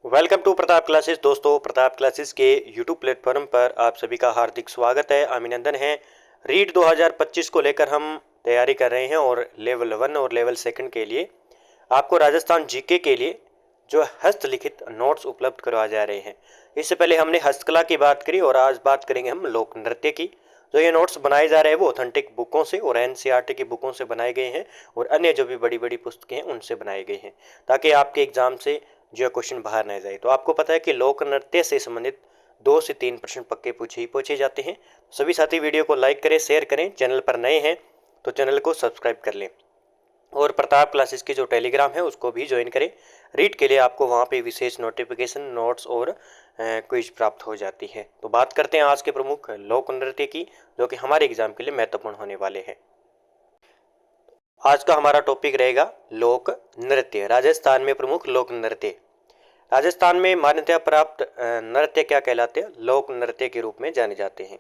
Welcome to Pratap classes. दोस्तों, Pratap classes के YouTube platform पर आप सभी का हार्दिक स्वागत है। अभिनंदन है। रीट 2025 को लेकर हम तैयारी कर रहे हैं और लेवल 1 और लेवल 2 के लिए आपको राजस्थान जीके के लिए जो हस्तलिखित नोट्स उपलब्ध करवा जा रहे हैं। इससे पहले हमने हस्तकला की बात करी और आज बात करेंगे हम लोक नृत्य की। जो ये नोट्स बनाए जा रहे हैं वो ऑथेंटिक बुकों से और एनसीईआरटी की बुकों से बनाए गए हैं और अन्य जो भी बड़ी बड़ी पुस्तकें हैं उनसे बनाए गए हैं, ताकि आपके एग्जाम से जो क्वेश्चन बाहर न जाए। तो आपको पता है कि लोक नृत्य से संबंधित 2 से 3 प्रश्न पक्के पूछे जाते हैं। सभी साथी वीडियो को लाइक करें, शेयर करें। चैनल पर नए हैं तो चैनल को सब्सक्राइब कर लें और प्रताप क्लासेस की जो टेलीग्राम है उसको भी ज्वाइन करें। रीड के लिए आपको वहाँ पे विशेष नोटिफिकेशन, नोट्स और क्विज प्राप्त हो जाती है। तो बात करते हैं आज के प्रमुख लोक नृत्य की, जो कि हमारे एग्जाम के लिए महत्वपूर्ण होने वाले हैं। आज का हमारा टॉपिक रहेगा लोक नृत्य। राजस्थान में प्रमुख लोक नृत्य। राजस्थान में मान्यता प्राप्त नृत्य क्या कहलाते हैं? लोक नृत्य के रूप में जाने जाते हैं,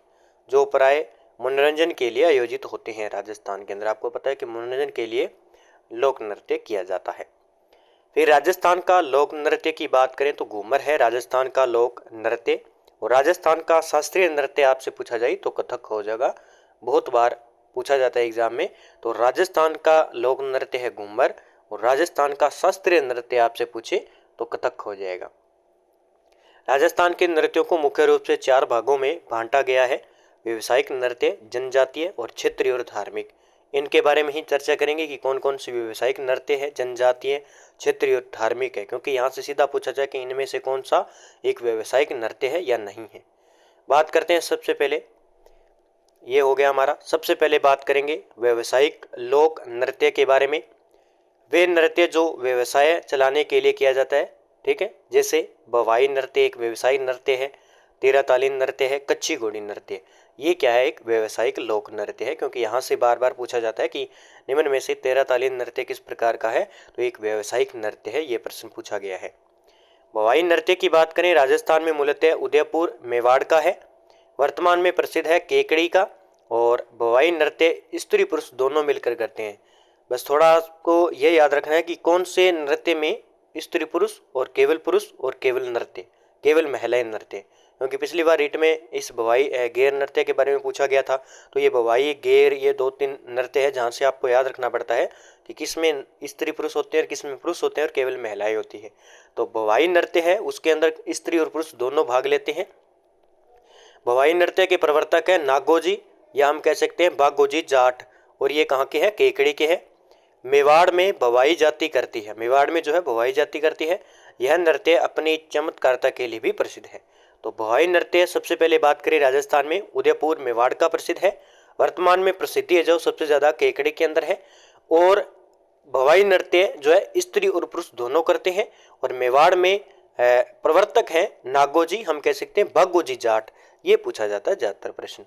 जो प्राय मनोरंजन के लिए आयोजित होते हैं। राजस्थान के अंदर आपको पता है कि मनोरंजन के लिए लोक नृत्य किया जाता है। फिर राजस्थान का लोक नृत्य की बात करें तो घूमर है राजस्थान का लोक नृत्य। और राजस्थान का शास्त्रीय नृत्य आपसे पूछा जाए तो कथक हो जाएगा, बहुत बार पूछा जाता है एग्जाम में। तो राजस्थान का लोक नृत्य है घूमर और राजस्थान का शास्त्रीय नृत्य आपसे पूछे तो कथक हो जाएगा। राजस्थान के नृत्यों को मुख्य रूप से 4 भागों में बांटा गया है: व्यवसायिक नृत्य, जनजातीय और क्षेत्रीय और धार्मिक। इनके बारे में ही चर्चा करेंगे कि कौन कौन सी व्यवसायिक नृत्य है, जनजातीय, क्षेत्रीय और धार्मिक है, क्योंकि यहाँ से सीधा पूछा जाए कि इनमें से कौन सा एक व्यवसायिक नृत्य है या नहीं है। बात करते हैं सबसे पहले, ये हो गया हमारा। सबसे पहले बात करेंगे व्यवसायिक लोक नृत्य के बारे में। वे नृत्य जो व्यवसाय चलाने के लिए किया जाता है, ठीक है। जैसे बवाई नृत्य एक व्यवसायिक नृत्य है, तेरा तालीन नृत्य है, कच्ची घोड़ी नृत्य। ये क्या है? एक व्यवसायिक लोक नृत्य है, क्योंकि यहाँ से बार बार पूछा जाता है कि निम्न में से तेरा तालीन नृत्य किस प्रकार का है, तो एक व्यवसायिक नृत्य है, ये प्रश्न पूछा गया है। बवाई नृत्य की बात करें, राजस्थान में मूलतः उदयपुर मेवाड़ का है। वर्तमान में प्रसिद्ध है केकड़ी का। और बवाई नृत्य स्त्री पुरुष दोनों मिलकर करते हैं। बस थोड़ा आपको ये याद रखना है कि कौन से नृत्य में स्त्री पुरुष और केवल नृत्य, केवल महिलाएं नृत्य। क्योंकि पिछली बार रीट में इस बवाई गैर नृत्य के बारे में पूछा गया था। तो ये बवाई गैर ये 2-3 नृत्य है जहाँ से आपको याद रखना पड़ता है कि किस में स्त्री पुरुष होते हैं और किस में पुरुष होते हैं और केवल महिलाएं होती है। तो बवाई नृत्य है उसके अंदर स्त्री और पुरुष दोनों भाग लेते हैं। बवाई नृत्य के प्रवर्तक है नागोजी, या हम कह सकते हैं बागोजी जाट। और ये कहाँ के हैं? केकड़ी के हैं। मेवाड़ में बवाई जाति करती है, मेवाड़ में जो है बवाई जाति करती है। यह नृत्य अपनी चमत्कारिता के लिए भी प्रसिद्ध है। तो बवाई नृत्य सबसे पहले बात करें राजस्थान में उदयपुर मेवाड़ का प्रसिद्ध है। वर्तमान में प्रसिद्धि है जो सबसे ज्यादा केकड़ी के अंदर है। और बवाई नृत्य जो है स्त्री और पुरुष दोनों करते हैं। और मेवाड़ में प्रवर्तक है नागोजी, हम कह सकते हैं बागोजी जाट। ये पूछा जाता है ज्यादातर प्रश्न।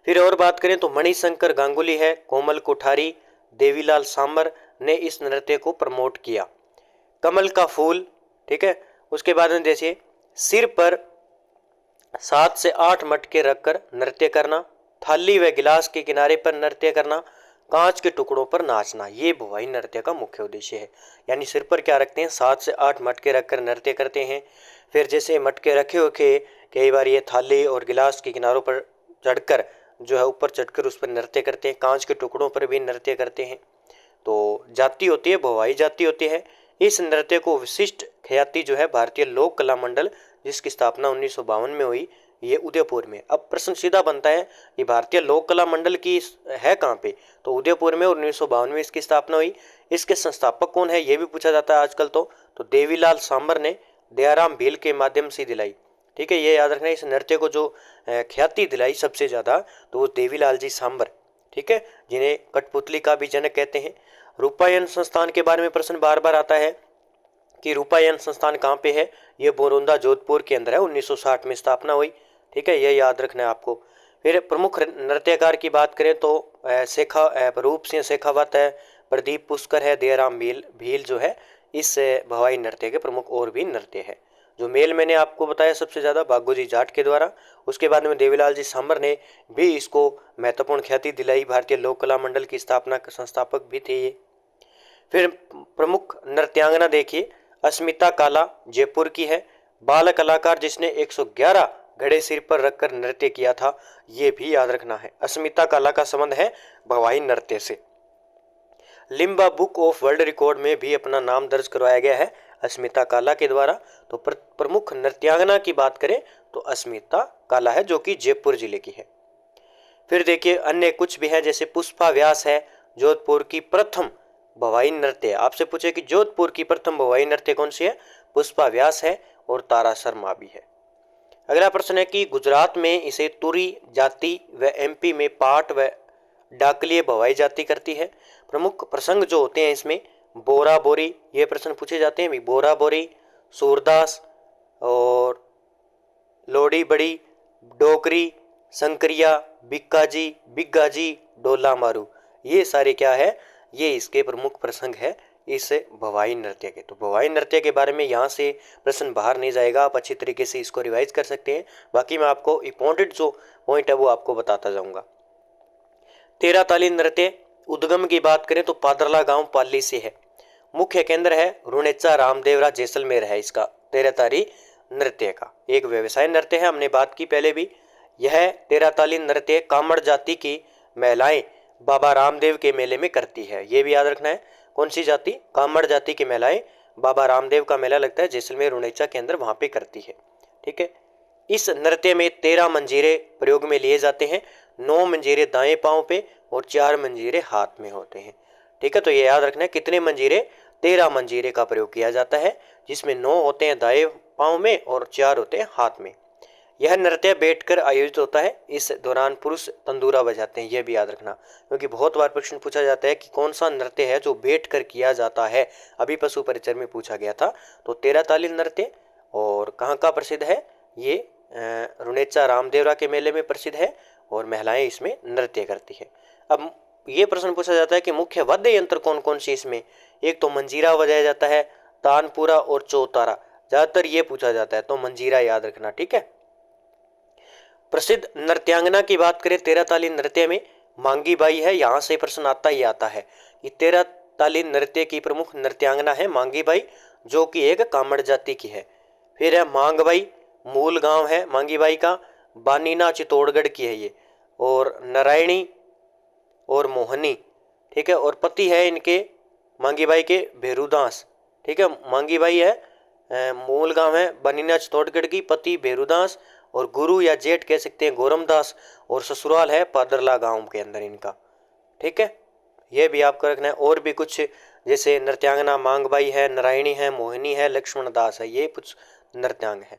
फिर और बात करें तो मणिशंकर गांगुली है, कोमल कोठारी, देवीलाल सांबर ने इस नृत्य को प्रमोट किया। कमल का फूल, ठीक है। उसके बाद में देखिए, सिर पर 7 से 8 मटके रखकर नृत्य करना, थाली व गिलास के किनारे पर नृत्य करना, कांच के टुकड़ों पर नाचना, ये बवाई नृत्य का मुख्य उद्देश्य है। यानी सिर पर क्या रखते हैं? 7 से 8 मटके रखकर नृत्य करते हैं। फिर जैसे मटके रखे होके कई बार ये थाली और गिलास के किनारों पर चढ़कर जो है ऊपर चढ़कर उस पर नृत्य करते हैं, कांच के टुकड़ों पर भी नृत्य करते हैं। तो जाति होती है बवाई जाति होती है। इस नृत्य को विशिष्ट ख्याति जो है भारतीय लोक कला मंडल, जिसकी स्थापना 1952 में हुई, ये उदयपुर में। अब प्रश्न सीधा बनता है कि भारतीय लोक कला मंडल की है कहाँ पे? तो उदयपुर में, 1952 में इसकी स्थापना हुई। इसके संस्थापक कौन है ये भी पूछा जाता है आजकल। तो देवीलाल सांबर ने दयाराम भील के माध्यम से दिलाई, ठीक है। ये याद रखना, इस नृत्य को जो ख्याति दिलाई सबसे ज्यादा तो वो देवीलाल जी सांबर, ठीक है, जिन्हें कठपुतली का भी जनक कहते हैं। रूपायन संस्थान के बारे में प्रश्न बार बार आता है कि रूपायन संस्थान कहाँ पे है? ये बोरोंदा जोधपुर के अंदर है, 1960 में स्थापना हुई, ठीक है। ये याद रखना है आपको। फिर प्रमुख नृत्यकार की बात करें तो रूप सिंह शेखावत है, प्रदीप पुष्कर है, दयाराम भील जो है इस भवाई नृत्य के प्रमुख और भी नृत्य है। जो मेल मैंने आपको बताया सबसे ज्यादा बागोजी जाट के द्वारा। उसके बाद में देवीलाल जी सांबर ने भी इसको महत्वपूर्ण ख्याति दिलाई, भारतीय लोक कला मंडल की स्थापना के संस्थापक भी थे ये। फिर प्रमुख नृत्यांगना देखिए, अस्मिता काला जयपुर की है। बाल कलाकार जिसने 111 घड़े सिर पर रखकर नृत्य किया था, ये भी याद रखना है। अस्मिता काला का संबंध है भवाई नृत्य से। Limba book of world record में भी अपना नाम दर्ज करवाया गया है अस्मिता काला के द्वारा। तो प्रमुख नृत्यांगना की बात करें तो अस्मिता काला है, जो कि जयपुर जिले की है। फिर देखिए अन्य कुछ भी है, जैसे पुष्पा व्यास है, जोधपुर की प्रथम भवाई नृत्य। आपसे पूछे कि जोधपुर की प्रथम भवाई नृत्य कौन सी है, पुष्पा व्यास है और तारा शर्मा भी है। अगला प्रश्न है कि गुजरात में इसे तुरी जाति व एमपी में पाट व डाकलिए भवाई जाति करती है। प्रमुख प्रसंग जो होते हैं इसमें बोरा बोरी, ये प्रश्न पूछे जाते हैं। बोरा बोरी, सूरदास और लोड़ी बड़ी, डोकरी, संकरिया, बिक्काजी, बिग्गाजी, डोला मारू, ये सारे क्या है, ये इसके प्रमुख प्रसंग है इस भवाई नृत्य के। तो भवाई नृत्य के बारे में यहाँ से प्रश्न बाहर नहीं जाएगा, आप अच्छी तरीके से इसको रिवाइज कर सकते हैं। बाकी मैं आपको इंपॉर्टेंट जो पॉइंट है वो आपको बताता जाऊंगा। तेरह ताली नृत्य उद्गम की बात करें तो पादरला गांव पाली से है। मुख्य केंद्र है रुणेचा रामदेवरा जैसलमेर है इसका तेरह ताली नृत्य का। एक व्यवसाय नृत्य है, हमने बात की पहले भी। यह तेरह ताली नृत्य कामड़ जाति की महिलाएं बाबा रामदेव के मेले में करती है, ये भी याद रखना है। कौन सी जाति, कामड़ जाति की महिलाएं बाबा रामदेव का मेला लगता है जैसलमेर रुणेचा के अंदर, वहां पे करती है। ठीक है। इस नृत्य में 13 मंजीरे प्रयोग में लिए जाते हैं। 9 मंजीरे दाएं पांव पे और 4 मंजीरे हाथ में होते हैं। ठीक है, तो ये याद रखना है कितने मंजीरे, 13 मंजीरे का प्रयोग किया जाता है, जिसमें 9 होते हैं दाएं पांव में और 4 होते हैं हाथ में। यह नृत्य बैठकर आयोजित होता है। इस दौरान पुरुष तंदूरा बजाते हैं, यह भी याद रखना, क्योंकि बहुत बार प्रश्न पूछा जाता है कि कौन सा नृत्य है जो बैठकर किया जाता है। अभी पशु परिचय में पूछा गया था। तो तेरह ताली नृत्य और कहाँ का प्रसिद्ध है, ये रुणेचा रामदेवरा के मेले में प्रसिद्ध है और महिलाएं इसमें नृत्य करती है। अब ये प्रश्न पूछा जाता है कि मुख्य वाद्य यंत्र कौन कौन से इसमें, एक तो मंजीरा बजाया जाता है, तानपुरा और चौतारा, ज्यादातर ये पूछा जाता है, तो मंजीरा याद रखना। ठीक है। प्रसिद्ध नृत्यांगना की बात करें तेरह ताली नृत्य में मांगी बाई है, यहां से प्रश्न आता ही आता है कि तेरह ताली नृत्य की प्रमुख नृत्यांगना है मांगी बाई, जो कि एक कामड़ जाति की है। फिर है मांगबाई, मूल गांव है मांगी बाई का, बानीना चित्तौड़गढ़ की है ये, और नारायणी और मोहनी। ठीक है, और पति है इनके मांगी बाई के भेरूदास। ठीक है, मांगी बाई है मूल गांव है बानीना चित्तौड़गढ़ की, पति भेरूदास और गुरु या जेठ कह सकते हैं गोरमदास, और ससुराल है पादरला गांव के अंदर इनका। ठीक है, यह भी आपको रखना है। और भी कुछ जैसे नृत्यांगना मांगबाई है, नारायणी है, मोहिनी है, लक्ष्मण दास है, ये कुछ नृत्यांग है।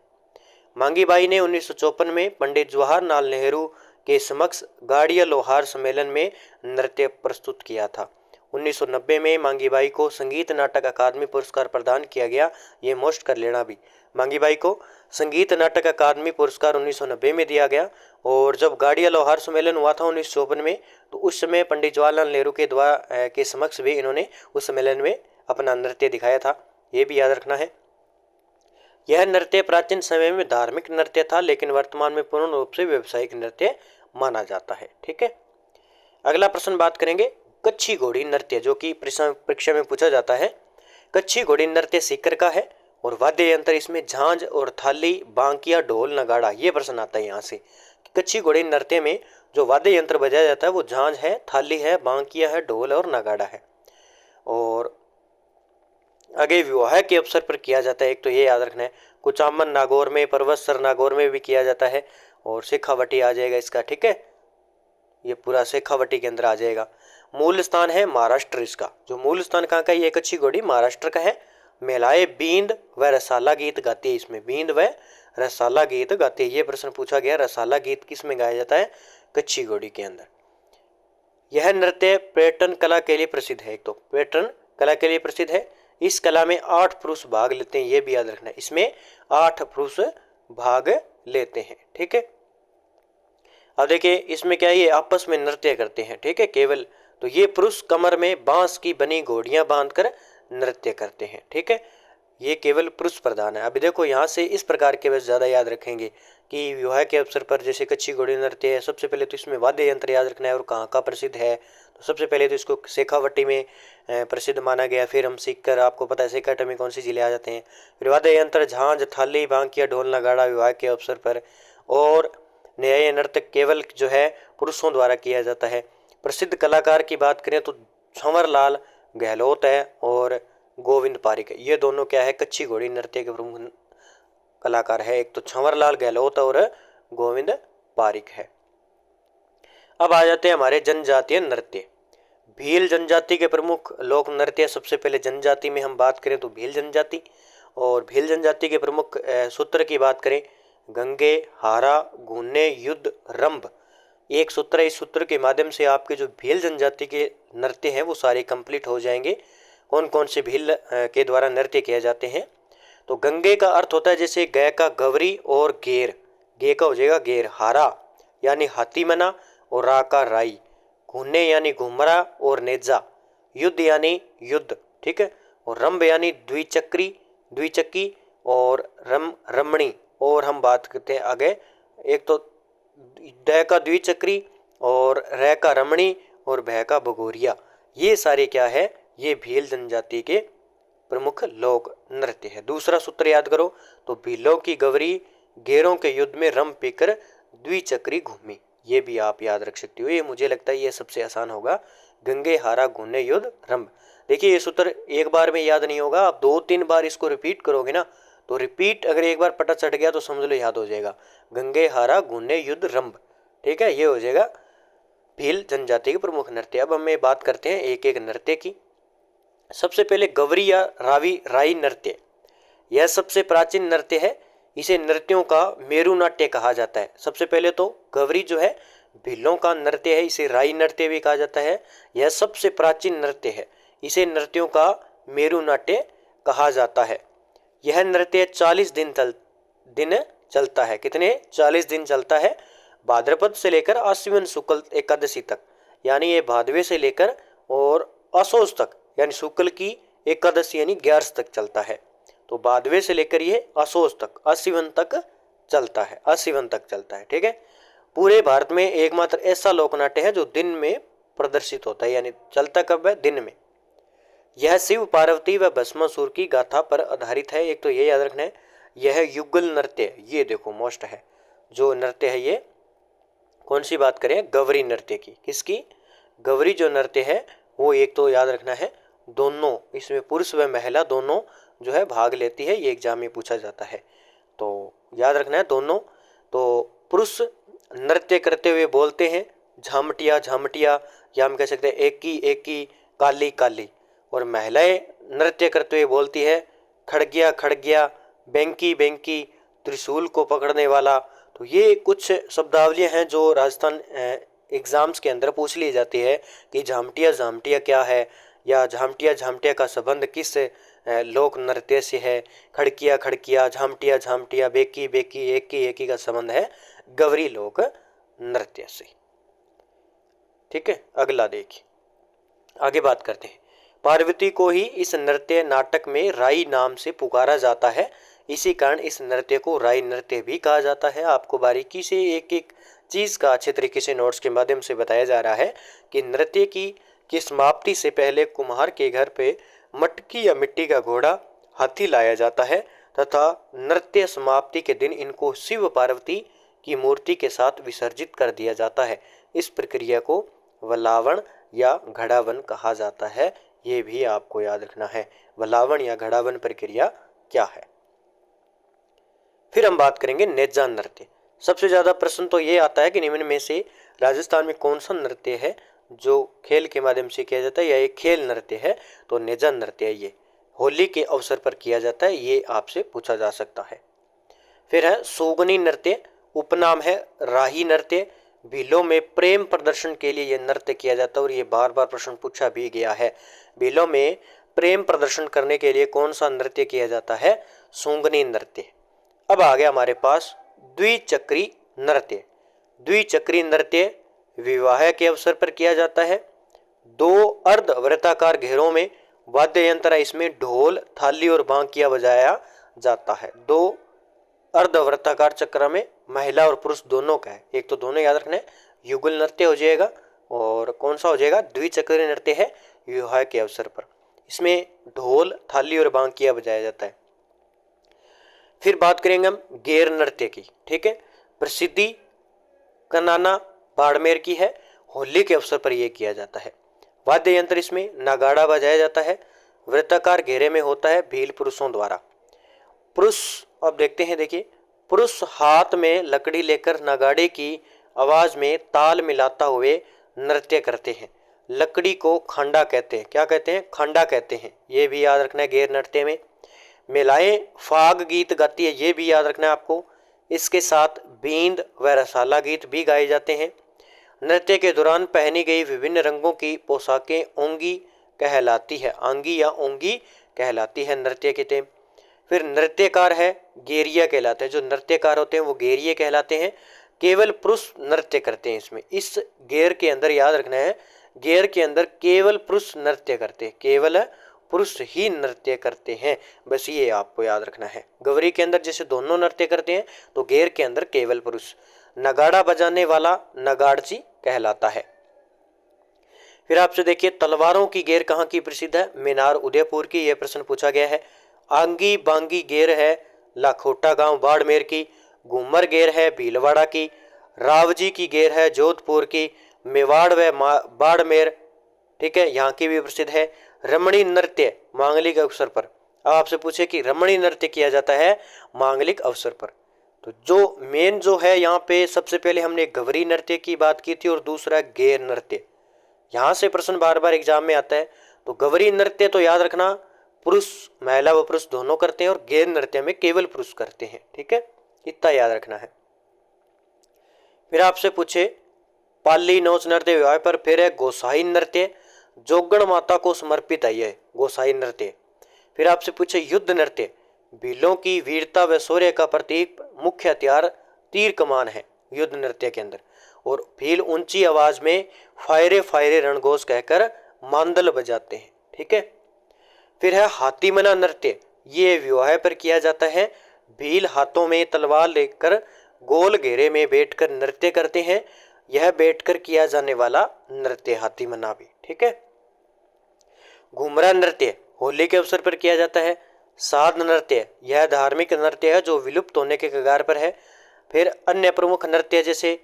मांगीबाई ने 1954 में पंडित जवाहरलाल नेहरू के समक्ष गाड़िया लोहार सम्मेलन में नृत्य प्रस्तुत किया था। 1990 में मांगीबाई को संगीत नाटक अकादमी पुरस्कार प्रदान किया गया, ये मोस्ट कर लेना भी। मांगीबाई को संगीत नाटक अकादमी पुरस्कार 1990 में दिया गया, और जब गाड़िया लोहार सम्मेलन हुआ था 1954 में, तो उस समय पंडित जवाहरलाल नेहरू के द्वारा के समक्ष भी इन्होंने उस सम्मेलन में अपना नृत्य दिखाया था, ये भी याद रखना है। यह नृत्य प्राचीन समय में धार्मिक नृत्य था, लेकिन वर्तमान में पूर्ण रूप से व्यावसायिक नृत्य माना जाता है। ठीक है। अगला प्रश्न बात करेंगे कच्छी घोड़ी नृत्य, जो कि परीक्षा में पूछा जाता है। कच्छी घोड़ी नृत्य सीकर का है और वाद्य यंत्र इसमें झांझ और थाली, बांकिया, ढोल, नगाड़ा, ये प्रश्न आता है यहाँ से। कच्छी घोड़ी नृत्य में जो वाद्य यंत्र बजाया जाता है वो झांझ है, थाली है, बांकिया है, ढोल और नगाड़ा है। और आगे विवाह के अवसर पर किया जाता है, एक तो ये याद रखना है। कुचामन नागौर में, परवत्सर नागौर में भी किया जाता है, और शेखावटी आ जाएगा इसका। ठीक है, ये पूरा शेखावटी के अंदर आ जाएगा। मूल स्थान है महाराष्ट्र इसका, जो मूल स्थान कहाँ का, ये कच्छी घोड़ी महाराष्ट्र का है। महिलाएं बींद व रसाला गीत गाती है इसमें, बींद व रसाला गीत गाती है, ये प्रश्न पूछा गया। रसाला गीत किस में गाया जाता है, कच्छी घोड़ी के अंदर। यह नृत्य पर्यटन कला के लिए प्रसिद्ध है, एक तो पर्यटन कला के लिए प्रसिद्ध है। इस कला में 8 पुरुष भाग लेते हैं, ये भी याद रखना है, इसमें 8 पुरुष भाग लेते हैं। ठीक है। अब देखिए इसमें क्या है, ये आपस में नृत्य करते हैं। ठीक है, केवल तो ये पुरुष कमर में बांस की बनी घोड़ियां बांधकर नृत्य करते हैं। ठीक है, ये केवल पुरुष प्रधान है। अभी देखो यहाँ से इस प्रकार के बस ज्यादा याद रखेंगे कि विवाह के अवसर पर जैसे कच्छी घोड़ी नृत्य है, सबसे पहले तो इसमें वाद्य यंत्र याद रखना है और कहाँ का प्रसिद्ध है। तो सबसे पहले तो इसको शेखावटी में प्रसिद्ध माना गया। फिर हम सीखकर, आपको पता है शेखावटी में कौन सी जिले आ जाते हैं। फिर वाद्य यंत्र झांझ, थाली, बांकिया, ढोल, नगाड़ा विवाह के अवसर पर, और न्याय नृत्य केवल जो है पुरुषों द्वारा किया जाता है। प्रसिद्ध कलाकार की बात करें तो छंवरलाल गहलोत है और गोविंद पारिक है। ये दोनों क्या है, कच्ची घोड़ी नृत्य के प्रमुख कलाकार है। एक तो छंवरलाल गहलोत और गोविंद पारिक है। अब आ जाते हैं हमारे जनजातीय नृत्य। भील जनजाति के प्रमुख लोक नृत्य। सबसे पहले जनजाति में हम बात करें तो भील जनजाति, और भील जनजाति के प्रमुख सूत्र की बात करें, गंगे, हारा, गूने, युद्ध, रंभ, एक सूत्र है। इस सूत्र के माध्यम से आपके जो भील जनजाति के नृत्य हैं वो सारे कंप्लीट हो जाएंगे। कौन कौन से भील के द्वारा नृत्य किए जाते हैं, तो गंगे का अर्थ होता है जैसे गय का गवरी और गेर, गे का हो जाएगा गेर, हारा यानी हाथी मना और रा का राई, घूने यानी घुमरा और नेजा, युद्ध यानी युद्ध, ठीक है, और रंभ यानी द्विचक्री, द्विचक्की, और रमणी। और हम बात करते हैं आगे, एक तो ड का द्विचक्री और र का रमणी और भय का भगोरिया। ये सारे क्या है, ये भील जनजाति के प्रमुख लोक नृत्य है। दूसरा सूत्र याद करो तो भीलों की गवरी गेरों के युद्ध में रम पीकर द्विचक्री घूमी। ये भी आप याद रख सकते हो। ये मुझे लगता है ये सबसे आसान होगा, गंगे, हारा, घूने, युद्ध, रंभ। देखिए ये सूत्र एक बार में याद नहीं होगा, आप 2-3 बार इसको रिपीट करोगे ना, तो रिपीट अगर एक बार पता चढ़ गया तो समझ लो याद हो जाएगा। गंगे, हारा, घूने, युद्ध, रंभ, ठीक है, ये हो जाएगा भील जनजाति के प्रमुख नृत्य। अब हमें बात करते हैं एक एक नृत्य की। सबसे पहले गवरी या राई नृत्य, यह सबसे प्राचीन नृत्य है। इसे नृत्यों का मेरु नाट्य कहा जाता है। सबसे पहले तो गवरी जो है भीलों का नृत्य है, इसे राई नृत्य भी कहा जाता है। यह सबसे प्राचीन नृत्य है, इसे नृत्यों का मेरु नाट्य कहा जाता है। यह नृत्य 40 दिन चलता है। कितने? 40 दिन चलता है, भाद्रपद से लेकर आश्विन शुक्ल एकादशी तक, यानी ये भादवे से लेकर और असोज तक यानी शुक्ल की एकादशी यानी 11 तक चलता है। तो भादवे से लेकर ये असोज तक, आश्विन तक चलता है, आश्विन तक चलता है, ठीक है। पूरे भारत में एकमात्र ऐसा लोकनाट्य है जो दिन में प्रदर्शित होता है, यानी चलता कब है? दिन में। यह शिव, पार्वती व भस्मासुर की गाथा पर आधारित है। एक तो ये याद रखना है, यह युगल नृत्य, ये देखो मोस्ट है जो नृत्य है, ये कौन सी बात करें? गवरी नृत्य की। किसकी? गवरी जो नृत्य है वो एक तो याद रखना है, दोनों इसमें पुरुष व महिला दोनों जो है भाग लेती है, ये एग्जाम में पूछा जाता है, तो याद रखना है दोनों। तो पुरुष नृत्य करते हुए बोलते हैं झामटिया झामटिया, या हम कह सकते हैं एक की काली काली, और महिलाएं नृत्य करते हुए बोलती है खड़गिया खड़गिया, बेंकी बेंकी, त्रिशूल को पकड़ने वाला। तो ये कुछ शब्दावलियां हैं जो राजस्थान एग्जाम्स के अंदर पूछ ली जाती है कि झामटिया झामटिया क्या है, या झामटिया झामटिया का संबंध किस लोक नृत्य से है। खड़किया खड़किया, झामटिया झामटिया, बेकी बेकी, एक की का संबंध है गवरी लोक नृत्य से। ठीक है, अगला देखिए, आगे बात करते हैं। पार्वती को ही इस नृत्य नाटक में राई नाम से पुकारा जाता है, इसी कारण इस नृत्य को राई नृत्य भी कहा जाता है। आपको बारीकी से एक एक चीज का अच्छे तरीके से नोट्स के माध्यम से बताया जा रहा है कि नृत्य की समाप्ति से पहले कुम्हार के घर पे मटकी या मिट्टी का घोड़ा, हाथी लाया जाता है तथा नृत्य समाप्ति के दिन इनको शिव पार्वती की मूर्ति के साथ विसर्जित कर दिया जाता है। इस प्रक्रिया को वलावण या घड़ावन कहा जाता है, ये भी आपको याद रखना है। वलावण या घड़ावन प्रक्रिया क्या है। फिर हम बात करेंगे नेजा नृत्य। सबसे ज्यादा प्रश्न तो ये आता है कि निम्न में से राजस्थान में कौन सा नृत्य है जो खेल के माध्यम से किया जाता है, या एक खेल नृत्य है, तो नेजा नृत्य है। ये होली के अवसर पर किया जाता है, ये आपसे पूछा जा सकता है। फिर है सोगनी नृत्य, उपनाम है राही नृत्य। भीलों में प्रेम प्रदर्शन के लिए यह नृत्य किया जाता है, और ये बार बार प्रश्न पूछा भी गया है। भीलों में प्रेम प्रदर्शन करने के लिए कौन सा नृत्य किया जाता है? सोंगनी नृत्य। अब आ गया हमारे पास द्विचक्री नृत्य। द्विचक्री नृत्य विवाह के अवसर पर किया जाता है। 2 अर्धवृत्ताकार घेरों में वाद्य यंत्र, इसमें ढोल, थाली और बांकिया बजाया जाता है। 2 अर्धवृत्ताकार चक्र में महिला और पुरुष दोनों का है। एक तो दोनों याद रखना है, युगल नृत्य हो जाएगा, और कौन सा हो जाएगा, द्विचक्रीय नृत्य है विवाह के अवसर पर। इसमें ढोल, थाली और बांकिया बजाया जाता है। फिर बात करेंगे हम गेर नृत्य की, ठीक है। प्रसिद्धि कनाना बाड़मेर की है, होली के अवसर पर यह किया जाता है। वाद्य यंत्र इसमें नगाड़ा बजाया जाता है, वृत्ताकार घेरे में होता है, भील पुरुषों द्वारा। पुरुष, अब देखते हैं, देखिए, पुरुष हाथ में लकड़ी लेकर नगाड़े की आवाज में ताल मिलाता हुए नृत्य करते हैं। लकड़ी को खंडा कहते हैं। क्या कहते हैं? खंडा कहते हैं। ये भी याद रखना है गेर नृत्य में। महिलाएं फाग गीत गाती है, ये भी याद रखना है आपको। इसके साथ बींद व रसाला गीत भी गाए जाते हैं। नृत्य के दौरान पहनी गई विभिन्न रंगों की पोशाकें ओंगी कहलाती है, आंगी या ओंगी कहलाती है नृत्य के टेम। फिर नृत्यकार है गेरिया कहलाते हैं। जो नृत्यकार होते हैं वो गेरिये कहलाते हैं। केवल पुरुष नृत्य करते हैं इसमें। इस गेर के अंदर याद रखना है, गेर के अंदर केवल पुरुष नृत्य करते हैं, केवल पुरुष ही नृत्य करते हैं, बस ये आपको याद रखना है। गवरी के अंदर जैसे दोनों नृत्य करते हैं, तो गेर के अंदर केवल पुरुष। नगाड़ा बजाने वाला नगाड़ची कहलाता है। फिर आपसे देखिए, तलवारों की गेर कहाँ की प्रसिद्ध है? मीनार उदयपुर की, यह प्रश्न पूछा गया है। आंगी बांगी गेर है लाखोटा गांव बाड़मेर की। घूमर गेर है भीलवाड़ा की। रावजी की गेर है जोधपुर की। मेवाड़ व बाड़मेर, ठीक है, यहाँ की भी प्रसिद्ध है। रमणी नृत्य मांगलिक अवसर पर। अब आपसे पूछे कि रमणी नृत्य किया जाता है मांगलिक अवसर पर, तो जो मेन जो है यहाँ पे सबसे पहले हमने गवरी नृत्य की बात की थी और दूसरा गेर नृत्य। यहाँ से प्रश्न बार बार एग्जाम में आता है। तो गवरी नृत्य तो याद रखना पुरुष, महिला व पुरुष दोनों करते हैं, और गेर नृत्य में केवल पुरुष करते हैं, ठीक है, इतना याद रखना है। फिर आपसे पूछे पाली नौच नृत्य विवाह पर। फिर है गोसाई नृत्य, जोगण माता को समर्पित है यह गोसाई नृत्य। फिर आपसे पूछे युद्ध नृत्य, भीलों की वीरता व शौर्य का प्रतीक मुख्य हथियार तीर कमान है युद्ध नृत्य के अंदर। और भील ऊंची आवाज में फायरे फायरे रणघोष कहकर मांदल बजाते हैं, ठीक है। फिर है हाथीमना नृत्य, ये विवाह पर किया जाता है। भील हाथों में तलवार लेकर गोल घेरे में बैठकर नृत्य करते हैं। यह बैठकर किया जाने वाला नृत्य हाथीमना भी, ठीक है। घुमरा नृत्य होली के अवसर पर किया जाता है। साध नृत्य, यह धार्मिक नृत्य है जो विलुप्त होने के कगार पर है। फिर अन्य प्रमुख नृत्य जैसे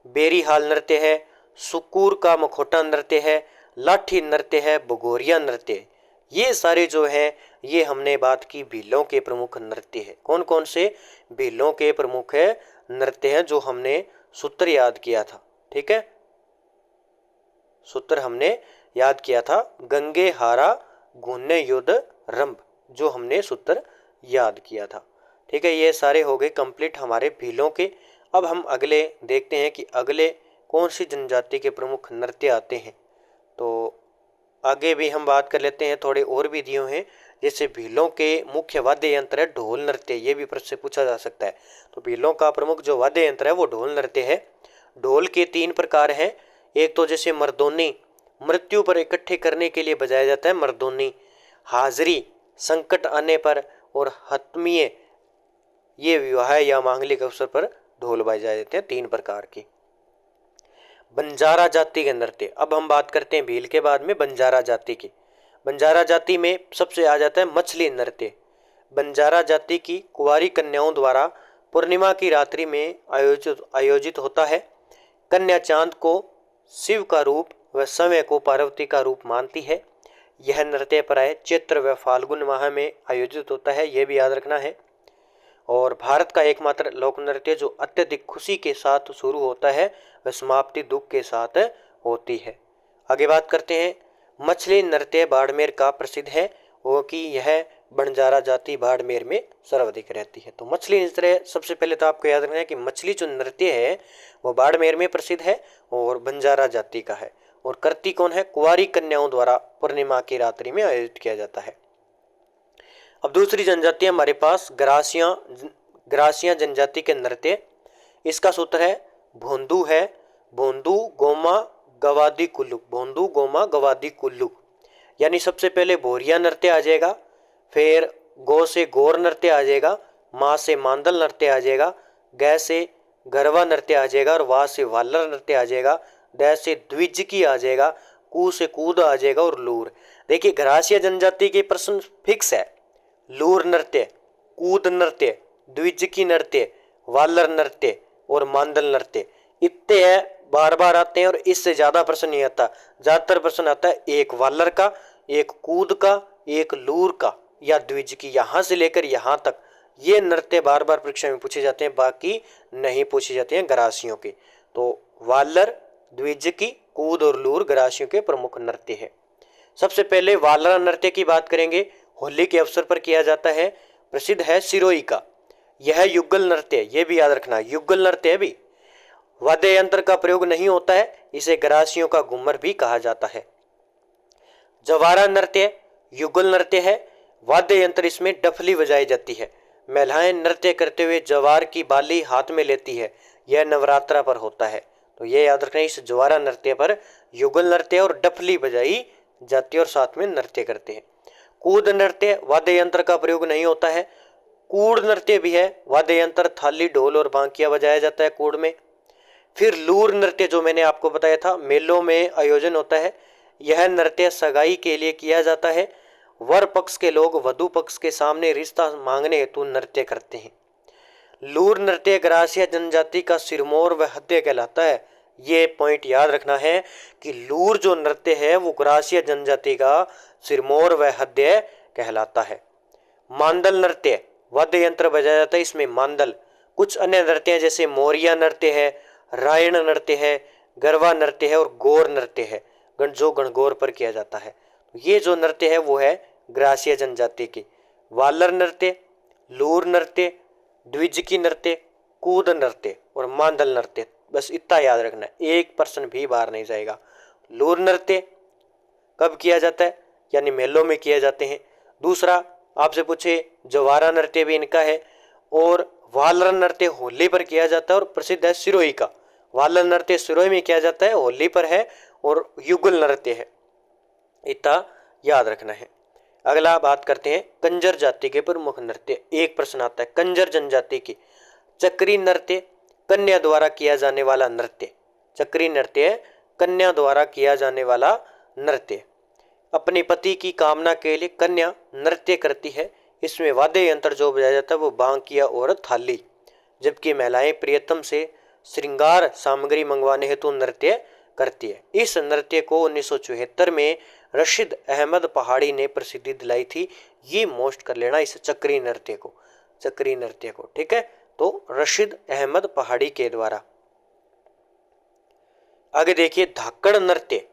बेरीहाल नृत्य है, सुकूर का मखोटा नृत्य है, लाठी नृत्य है, भगोरिया नृत्य। ये सारे जो है ये हमने बात की भीलों के प्रमुख नृत्य है। कौन कौन से भीलों के प्रमुख है नृत्य हैं जो हमने सूत्र याद किया था, ठीक है। सूत्र हमने याद किया था गंगे हारा गुन्ने युद्ध रंभ, जो हमने सूत्र याद किया था, ठीक है। ये सारे हो गए कंप्लीट हमारे भीलों के। अब हम अगले देखते हैं कि अगले कौन सी जनजाति के प्रमुख नृत्य आते हैं। तो आगे भी हम बात कर लेते हैं, थोड़े और भी दिए हैं। जैसे भीलों के मुख्य वाद्य यंत्र है ढोल नृत्य, ये भी प्रश्न से पूछा जा सकता है। तो भीलों का प्रमुख जो वाद्य यंत्र है वो ढोल नृत्य है। ढोल के 3 प्रकार हैं। एक तो जैसे मर्दोनी, मृत्यु पर इकट्ठे करने के लिए बजाया जाता है मर्दोनी। हाजरी, संकट आने पर। और हतमिये, ये विवाह या मांगलिक अवसर पर ढोल बजाए जाते हैं, 3 प्रकार की। बंजारा जाति के नृत्य, अब हम बात करते हैं भील के बाद में बंजारा जाति की। बंजारा जाति में सबसे आ जाता है मछली नृत्य। बंजारा जाति की कुंवारी कन्याओं द्वारा पूर्णिमा की रात्रि में आयोजित होता है। कन्या चांद को शिव का रूप व समय को पार्वती का रूप मानती है। यह नृत्य प्राय चैत्र व फाल्गुन माह में आयोजित होता है, यह भी याद रखना है। और भारत का एकमात्र लोक नृत्य जो अत्यधिक खुशी के साथ शुरू होता है व समाप्ति दुख के साथ होती है। आगे बात करते हैं, मछली नृत्य बाड़मेर का प्रसिद्ध है, वो कि यह बंजारा जाति बाड़मेर में सर्वाधिक रहती है। तो मछली नृत्य सबसे पहले तो आपको याद रखना है कि मछली जो नृत्य है वो बाड़मेर में प्रसिद्ध है और बंजारा जाति का है। और करती कौन है? कुंवारी कन्याओं द्वारा पूर्णिमा की रात्रि में आयोजित किया जाता है। अब दूसरी जनजाति हमारे पास ग्रासियां जनजाति के नृत्य। इसका सूत्र है भोंदू है, भोंदू गोमा गवादी कुल्लू, भोंदू गोमा गवादी कुल्लू। यानी सबसे पहले भोरिया नृत्य आ जाएगा, फिर गो से गौर नृत्य आ जाएगा, माँ से मांदल नृत्य आ जाएगा, गै से गरवा नृत्य आ जाएगा और वाह से वालर नृत्य आ जाएगा, द से द्विज आ जाएगा, कू से कूद आ जाएगा और लूर। देखिए ग्रासीय जनजाति के प्रश्न फिक्स है, लूर नृत्य, कूद नृत्य, द्विज नृत्य, वालर नृत्य और मांदल नृत्य। इतने है, बार बार आते हैं और इससे ज्यादा प्रश्न नहीं आता। ज्यादातर प्रश्न आता है एक वालर का, एक कूद का, एक लूर का या द्विज की, यहां से लेकर यहां तक ये नृत्य बार बार परीक्षा में पूछे जाते हैं, बाकी नहीं पूछे जाते हैं ग्रासियों के। तो वालर, द्विज, कूद और लूर ग्रासियों के प्रमुख नृत्य है। सबसे पहले वालरा नृत्य की बात करेंगे, होली के अवसर पर किया जाता है, प्रसिद्ध है सिरोही का। यह युगल नृत्य, यह भी याद रखना, युगल नृत्य है भी, वाद्य यंत्र का प्रयोग नहीं होता है, इसे ग्रासियों का घूमर भी कहा जाता है। जवारा नृत्य युगल नृत्य है, वाद्य यंत्र इसमें डफली बजाई जाती है। महिलाएं नृत्य करते हुए जवार की बाली हाथ में लेती है, यह नवरात्रा पर होता है। तो यह याद रखना, इस जवारा नृत्य पर युगल नृत्य और डफली बजाई जाती है और साथ में नृत्य करते हैं। कूद नृत्य वाद्य यंत्र का प्रयोग नहीं होता है। कूड़ नृत्य भी है, वाद्य यंत्र थाली, ढोल और बांकिया बजाया जाता है कूड़ में। फिर लूर नृत्य जो मैंने आपको बताया था, मेलों में आयोजन होता है। यह नृत्य सगाई के लिए किया जाता है। वर पक्ष के लोग वधु पक्ष के सामने रिश्ता मांगने हेतु नृत्य करते हैं। लूर नृत्य ग्रासीय जनजाति का सिरमौर व हद्य कहलाता है। ये पॉइंट याद रखना है कि लूर जो नृत्य है वो ग्रासीय जनजाति का सिरमौर व हद्य कहलाता है। मांदल नृत्य वाद्य यंत्र बजाया जाता है, इसमें मांदल। कुछ अन्य नृत्य जैसे मोरिया नृत्य है, रायण नृत्य है, गरबा नृत्य है और गौर नृत्य है, जो गणगौर पर किया जाता है। ये जो नृत्य है वो है ग्रासीय जनजाति की। वालर नृत्य, लूर नृत्य, द्विज नृत्य, कूद नृत्य और मांदल नृत्य, बस इतना याद रखना, 1% भी बाहर नहीं जाएगा। लूर नृत्य कब किया जाता है, यानी मेलों में किए जाते हैं। दूसरा आपसे पूछे, जवारा नृत्य भी इनका है। और वालर नृत्य होली पर किया जाता है और प्रसिद्ध है सिरोही का। वालर नृत्य सिरोही में किया जाता है, होली पर है और युगल नृत्य है, इतना याद रखना है। अगला बात करते हैं कंजर जाति के प्रमुख नृत्य। एक प्रश्न आता है कंजर जनजाति की। चक्री नृत्य कन्या द्वारा किया जाने वाला नृत्य। चक्री नृत्य कन्या द्वारा किया जाने वाला नृत्य। अपने पति की कामना के लिए कन्या नृत्य करती है। इसमें वाद्य यंत्र जो बजाया जाता है वो बांकिया और थाली, जबकि महिलाएं प्रियतम से श्रृंगार सामग्री मंगवाने हेतु नृत्य करती है। इस नृत्य को 1974 में रशीद अहमद पहाड़ी ने प्रसिद्धि दिलाई थी। ये मोस्ट कर लेना इस चक्री नृत्य को, चक्री नृत्य को, ठीक है। तो रशीद अहमद पहाड़ी के द्वारा। आगे देखिए धाकड़ नृत्य।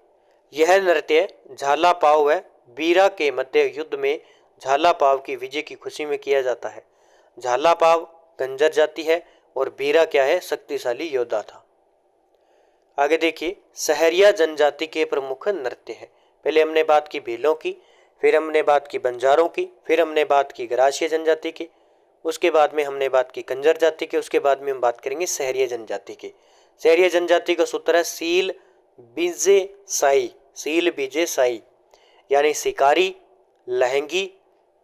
यह नृत्य झाला पाव व बीरा के मध्य युद्ध में झाला पाव की विजय की खुशी में किया जाता है। झाला पाव कंजर जाति है और बीरा क्या है, शक्तिशाली योद्धा था। आगे देखिए सहरिया जनजाति के प्रमुख नृत्य है। पहले हमने बात की भीलों की, फिर हमने बात की बंजारों की, फिर हमने बात की ग्रासीय जनजाति की, उसके बाद में हमने बात की कंजर जाति की, उसके बाद में हम बात करेंगे सहरिया जनजाति की। सहरिया जनजाति का सूत्र है सील बीजे साई। सील बीजे साई यानी शिकारी, लहंगी,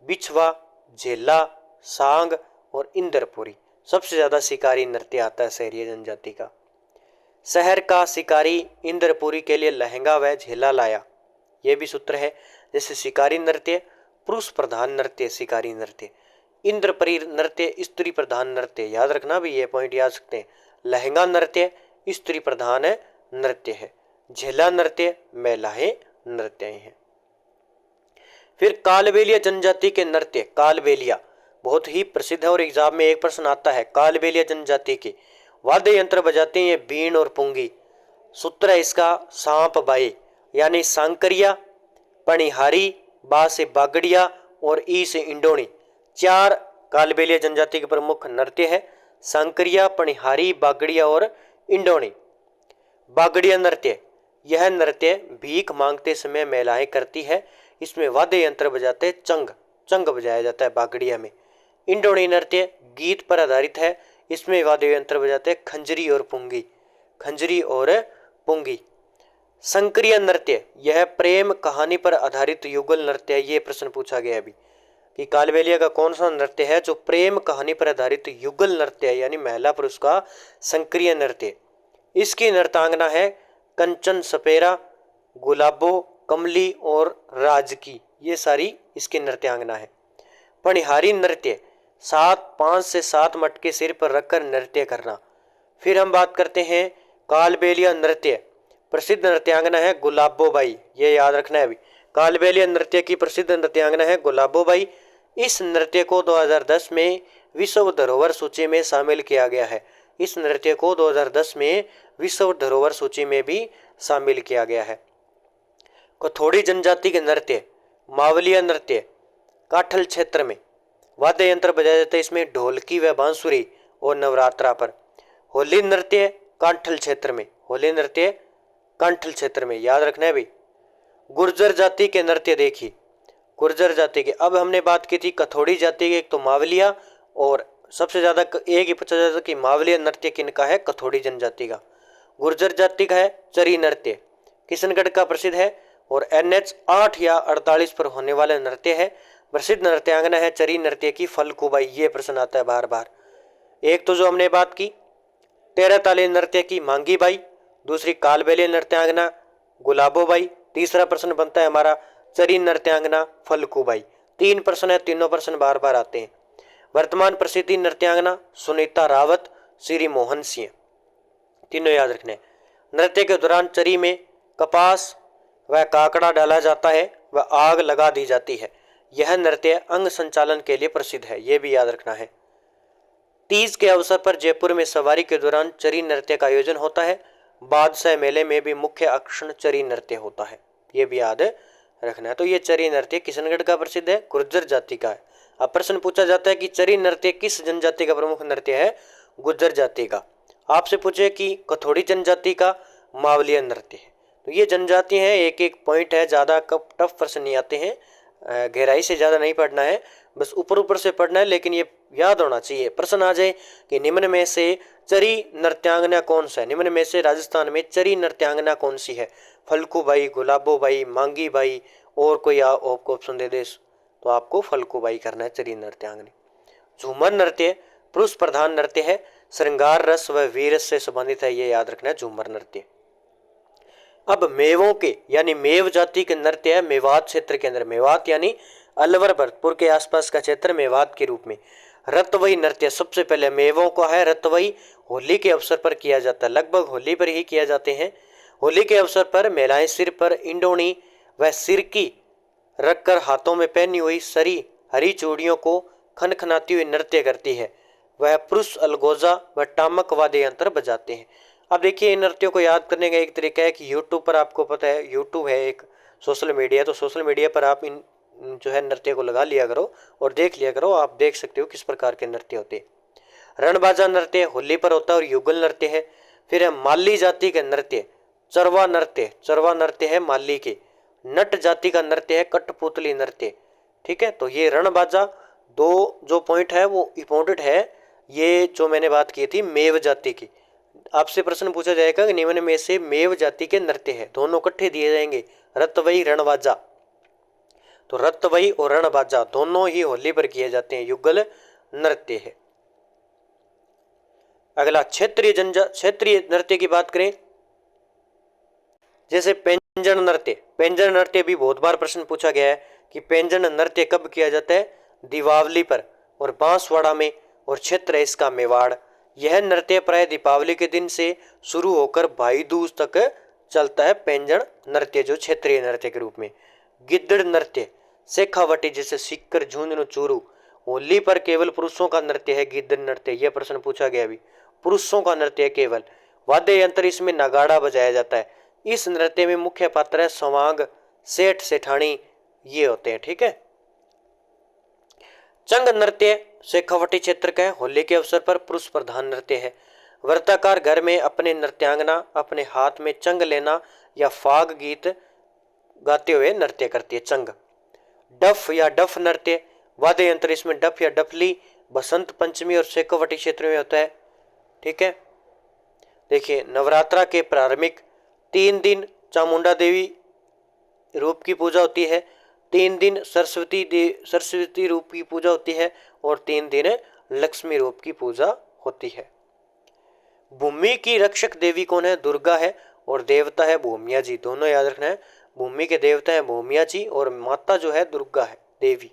बिछवा, झेला, सांग और इंद्रपुरी। सबसे ज्यादा शिकारी नृत्य आता है सहरिया जनजाति का। शहर का शिकारी इंद्रपुरी के लिए लहंगा व झेला लाया, यह भी सूत्र है। जैसे शिकारी नृत्य पुरुष प्रधान नृत्य, शिकारी नृत्य। इंद्रपुरी नृत्य स्त्री प्रधान नृत्य, याद रखना भी, ये पॉइंट याद सकते हैं। लहंगा नृत्य स्त्री प्रधान नृत्य है। झेला नृत्य महिलाएं नृत्य हैं। फिर कालबेलिया जनजाति के नृत्य। कालबेलिया बहुत ही प्रसिद्ध है और एग्जाम में एक प्रश्न आता है कालबेलिया जनजाति के। वाद्य यंत्र बजाते हैं बीन और पुंगी। सूत्र है इसका सांप बाई, यानी सांकरिया, पणिहारी, बा से बागड़िया और ई से इंडोनी। 4 कालबेलिया जनजाति के प्रमुख नृत्य है, सांकरिया, पणिहारी, बागड़िया और इंडोनी। बागड़िया नृत्य, यह नृत्य भीख मांगते समय महिलाएं करती है। इसमें वाद्य यंत्र बजाते चंग, चंग बजाया जाता है बागड़िया में। इंडोनी नृत्य गीत पर आधारित है। इसमें वाद्य यंत्र बजाते खंजरी और पुंगी, खंजरी और पुंगी। संक्रिय नृत्य, यह प्रेम कहानी पर आधारित युगल नृत्य है। ये प्रश्न पूछा गया अभी कि कालबेलिया का कौन सा नृत्य है जो प्रेम कहानी पर आधारित युगल नृत्य है, यानी महिला पुरुष का संक्रिय नृत्य। इसकी नृत्यांगना है कंचन सपेरा, गुलाबो, कमली और राजकी, ये सारी इसकी नृत्यांगना है। पनिहारी नृत्य, 5 से 7 मटके सिर पर रखकर नृत्य करना। फिर हम बात करते हैं कालबेलिया नृत्य। प्रसिद्ध नृत्यांगना है गुलाबोबाई, ये याद रखना है अभी। कालबेलिया नृत्य की प्रसिद्ध नृत्यांगना है गुलाबोबाई। इस नृत्य को 2010 में विश्व धरोहर सूची में शामिल किया गया है। इस नृत्य को 2010 में विश्व धरोहर सूची में भी शामिल किया गया है। कथोड़ी जनजाति के नृत्य, मावलिया नृत्य, काठल क्षेत्र में वाद्य यंत्र बजाए जाते हैं इसमें ढोलकी व बांसुरी और नवरात्रा पर। होली नृत्य कांठल क्षेत्र में, होली नृत्य कांठल क्षेत्र में, याद रखना है भाई। गुर्जर जाति के नृत्य देखिए, गुर्जर जाति के, अब हमने बात की थी कथोड़ी जाति के, एक तो मावलिया, और सबसे ज्यादा एक ही पूछा जाता कि मावलिया नृत्य किनका है, कथोड़ी जनजाति का। गुर्जर जाति का है चरी नृत्य, किशनगढ़ का प्रसिद्ध है और NH 8 या 48 पर होने वाला नृत्य है। प्रसिद्ध नृत्यांगना है चरी नृत्य की फलकूबाई, ये प्रश्न आता है बार बार। एक तो जो हमने बात की तेरह ताली नृत्य की मांगी बाई, दूसरी कालबेलिया नृत्यांगना गुलाबोबाई, तीसरा प्रश्न बनता है हमारा चरी नृत्यांगना फलकूबाई। 3 प्रश्न है, तीनों प्रश्न बार बार आते हैं। वर्तमान प्रसिद्धि नृत्यांगना सुनीता रावत, श्री मोहन सिंह, तीनों याद रखने। नृत्य के दौरान चरी में कपास व काकड़ा डाला जाता है व आग लगा दी जाती है। यह नृत्य अंग संचालन के लिए प्रसिद्ध है, यह भी याद रखना है। तीज के अवसर पर जयपुर में सवारी के दौरान चरी नृत्य का आयोजन होता है। बादशाह मेले में भी मुख्य आकर्षण चरी नृत्य होता है, यह भी याद रखना है। तो ये चरी नृत्य किशनगढ़ का प्रसिद्ध है, गुर्जर जाति का है। अब प्रश्न पूछा जाता है कि चरी नृत्य किस जनजाति का प्रमुख नृत्य है, गुर्जर जाति का। आपसे पूछे कि कथोड़ी जनजाति का मावलिया नृत्य है। तो ये जनजाति है, एक एक पॉइंट है, ज्यादा टफ प्रश्न नहीं आते हैं, गहराई से ज्यादा नहीं पढ़ना है, बस ऊपर ऊपर से पढ़ना है, लेकिन ये याद होना चाहिए। प्रश्न आ जाए कि निम्न में से चरी नृत्यांगना कौन सा है, निम्न में से राजस्थान में चरी नृत्यांगना कौन सी है, फलकूबाई, गुलाबोबाई, मांगी बाई, और कोई आपको ऑप्शन दे दे तो आपको फलकूबाई करना है चरी नृत्यांगनी। झूमर नृत्य पुरुष प्रधान नृत्य है, श्रृंगार रस व वीर रस से संबंधित है, ये याद रखना है झूमर नृत्य। अब मेवों के यानी मेव जाति के नृत्य है मेवात क्षेत्र के अंदर, मेवात यानी अलवर भरतपुर के आसपास का क्षेत्र मेवात के रूप में। रतवई नृत्य सबसे पहले मेवों का है, रतवई होली के अवसर पर किया जाता है, लगभग होली पर ही किया जाते हैं। होली के अवसर पर महिलाएं सिर पर इंडोनी व सिरकी रखकर हाथों में पहनी हुई सरी हरी चूड़ियों को खनखनाती हुई नृत्य करती है। वह पुरुष अलगोजा व टामक वाद्य यंत्र बजाते हैं। अब देखिए इन नृत्यों को याद करने का एक तरीका है कि यूट्यूब पर, आपको पता है यूट्यूब है एक सोशल मीडिया, तो सोशल मीडिया पर आप इन जो है नृत्य को लगा लिया करो और देख लिया करो, आप देख सकते हो किस प्रकार के नृत्य होते हैं। रणबाजा नृत्य होली पर होता है और युगल नृत्य है। फिर है माली जाति के नृत्य चरवा नृत्य, चरवा नृत्य है माली के। नट जाति का नृत्य है कठपुतली नृत्य, ठीक है। तो ये रणबाजा दो जो पॉइंट है वो इंपॉर्टेंट है, ये जो मैंने बात की थी मेव जाति की। आपसे प्रश्न पूछा जाएगा कि निम्न में से मेव जाति के नृत्य है, दोनों इकट्ठे दिए जाएंगे, रतवई रणबाजा। तो रतवई और रणबाजा दोनों ही होली पर किए जाते हैं, युगल नृत्य है। अगला क्षेत्रीय नृत्य की बात करें, जैसे पेंजन नृत्य। पेंजन नृत्य भी बहुत बार प्रश्न पूछा गया है कि पेंजन नृत्य कब किया जाता है, दीपावली पर और बांसवाड़ा में, और क्षेत्र है इसका मेवाड़। यह नृत्य प्राय दीपावली के दिन से शुरू होकर भाई दूज तक चलता है, पेंजन नृत्य जो क्षेत्रीय नृत्य के रूप में। गिद्दड़ नृत्य शेखावटी जैसे सिक्कर झुंझुनू चूरू, होली पर केवल पुरुषों का नृत्य है गिद्दड़ नृत्य, यह प्रश्न पूछा गया अभी, पुरुषों का नृत्य है केवल। वाद्य यंत्र इसमें नगाड़ा बजाया जाता है। इस नृत्य में मुख्य पात्र है सवांग, सेठ सेठानी, ये होते हैं, ठीक है। चंग नृत्य शेखावटी क्षेत्र का है, होली के अवसर पर पुरुष प्रधान नृत्य है। व्रताकार घर में अपने नृत्यांगना अपने हाथ में चंग लेना या फाग गीत गाते हुए नृत्य करती है, चंग। डफ या डफ नृत्य वाद्य यंत्र इसमें डफ या डफली बसंत पंचमी और शेखावटी क्षेत्र में होता है, ठीक है। देखिए नवरात्रा के प्रारंभिक 3 दिन चामुंडा देवी रूप की पूजा होती है, 3 दिन सरस्वती रूप की पूजा होती है और 3 दिन लक्ष्मी रूप की पूजा होती है। भूमि की रक्षक देवी कौन है, दुर्गा है, और देवता है भूमिया जी, दोनों याद रखना है। भूमि के देवता है भूमिया जी और माता जो है दुर्गा है, देवी।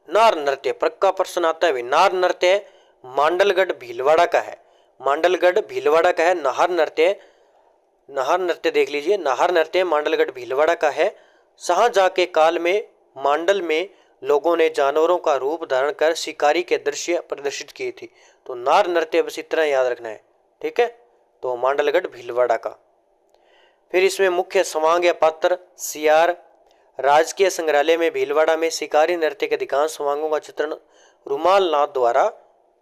नार नृत्य, पक्का प्रश्न आता है भाई। नार नृत्य मांडलगढ़ भीलवाड़ा का है, मांडलगढ़ भीलवाड़ा का है। नाहर नृत्य, नाहर नृत्य देख लीजिए, नाहर नृत्य मांडलगढ़ भीलवाड़ा का है। शाहजहां के काल में मांडल में लोगों ने जानवरों का रूप धारण कर शिकारी के दृश्य प्रदर्शित किए थे। तो नार नृत्य बस इतना याद रखना है, ठीक है। तो मांडलगढ़ भीलवाड़ा का। फिर इसमें मुख्य समांग या पात्र सियार। राजकीय संग्रहालय में भीलवाड़ा में शिकारी नृत्य के अधिकांश समांगों का चित्रण रुमाल नाथ द्वारा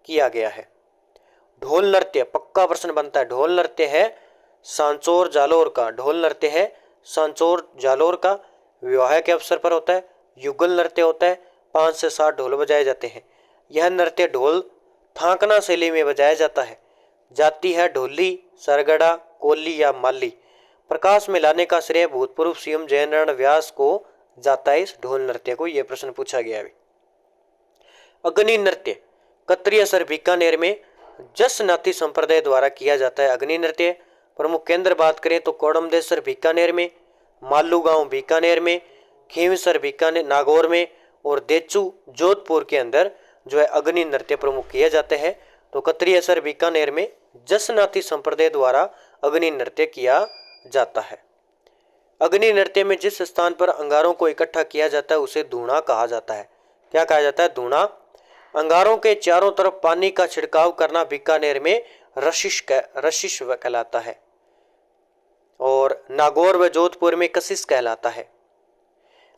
किया गया है। ढोल नृत्य, पक्का प्रश्न बनता है। ढोल नृत्य है सांचौर जालौर का, ढोल नृत्य है सांचौर जालौर का। विवाह के अवसर पर होता है। युगल नृत्य होता है, 5 से 7 ढोल बजाए जाते हैं। यह नृत्य ढोल थांकना शैली में बजाया जाता है। जाति है ढोली, सरगड़ा, कोली या माली। प्रकाश में लाने का श्रेय भूतपूर्व सीएम जयनारायण व्यास को जाता है, इस ढोल नृत्य को। यह प्रश्न पूछा गया है। अग्नि नृत्य कतरिया सर बीकानेर में जसनाती संप्रदाय द्वारा किया जाता है। अग्नि नृत्य प्रमुख केंद्र बात करें तो कोडमदेसर बीकानेर में, मालू गांव बीकानेर में, खींवसर बीकानेर नागौर में और देचू जोधपुर के अंदर जो है अग्नि नृत्य प्रमुख किया जाते हैं। तो कतरियासर बीकानेर में जसनाती संप्रदाय द्वारा अग्नि नृत्य किया जाता है। अग्नि नृत्य में जिस स्थान पर अंगारों को इकट्ठा किया जाता है उसे धूणा कहा जाता है। क्या कहा जाता है? धूणा। अंगारों के चारों तरफ पानी का छिड़काव करना बीकानेर में रशिश कहलाता है और नागौर व जोधपुर में कशिश कहलाता है।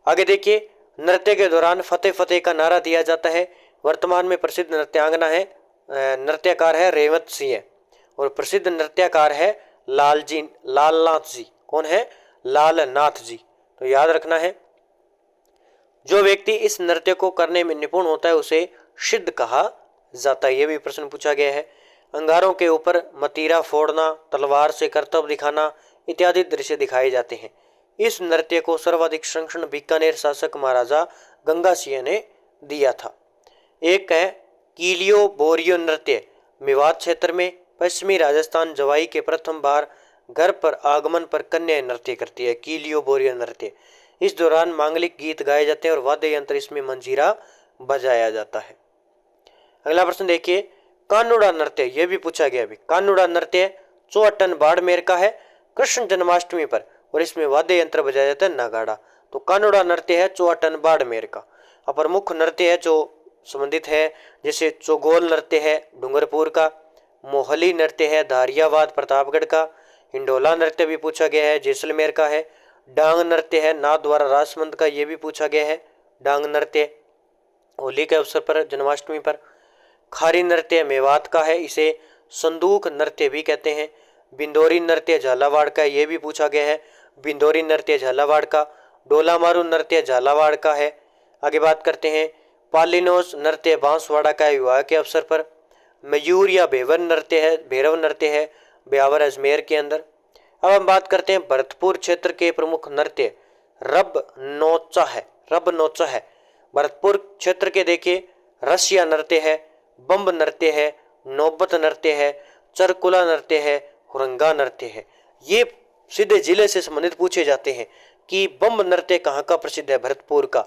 आगे देखिए, नृत्य के दौरान फतेह फतेह का नारा दिया जाता है। वर्तमान में प्रसिद्ध नृत्यांगना है, नृत्यकार है रेवत सिंह और प्रसिद्ध नृत्यकार है लालनाथ जी। कौन है? लालनाथ जी। तो याद रखना है, जो व्यक्ति इस नृत्य को करने में निपुण होता है उसे सिद्ध कहा जाता है। यह भी प्रश्न पूछा गया है। अंगारों के ऊपर मतीरा फोड़ना, तलवार से करतब दिखाना इत्यादि दृश्य दिखाए जाते हैं। इस नृत्य को सर्वाधिक संरक्षण बीकानेर शासक महाराजा गंगा सिंह ने दिया था। एक है कीलियो बोरियो नृत्य, मेवात क्षेत्र में पश्चिमी राजस्थान जवाई के प्रथम बार घर पर आगमन पर कन्या नृत्य करती है, कीलियो बोरियो नृत्य। इस दौरान मांगलिक गीत गाए जाते हैं और वाद्य यंत्र इसमें मंजीरा बजाया जाता है। अगला प्रश्न देखिए, कानुड़ा नृत्य, यह भी पूछा गया अभी। कानुड़ा नृत्य चौहटन बाड़मेर का है कृष्ण जन्माष्टमी पर और इसमें वाद्य यंत्र बजाया जाता है नगाड़ा। तो कानुड़ा नृत्य है चौहटन बाड़मेर का। अब प्रमुख नृत्य है जो संबंधित है, जैसे चौगोल नृत्य है डूंगरपुर का, मोहली नृत्य है धारियावाद प्रतापगढ़ का, हिंडोला नृत्य भी पूछा गया है जैसलमेर का है, डांग नृत्य है नाथ द्वारा राजमंद का, ये भी पूछा गया है डांग नृत्य होली के अवसर पर जन्माष्टमी पर। खारी नृत्य मेवात का है, इसे संदूक नृत्य भी कहते हैं। बिंदोरी नृत्य झालावाड़ का, ये भी पूछा गया है बिंदोरी नृत्य झालावाड़ का। डोला मारू नृत्य झालावाड़ का है। आगे बात करते हैं, पालिनोस नृत्य बांसवाड़ा का विवाह के अवसर पर। मयूर या भेवर नृत्य है, भैरव नृत्य है ब्यावर अजमेर के अंदर। अब हम बात करते हैं भरतपुर क्षेत्र के प्रमुख नृत्य रब नोचा है, रब नोचा है। भरतपुर क्षेत्र के देखिए रसिया नृत्य है, बम्ब नृत्य है, नौबत नृत्य है, चरकुला नृत्य है, हुरंगा नृत्य है। ये सीधे जिले से संबंधित पूछे जाते हैं कि बम्ब नृत्य कहाँ का प्रसिद्ध है? भरतपुर का।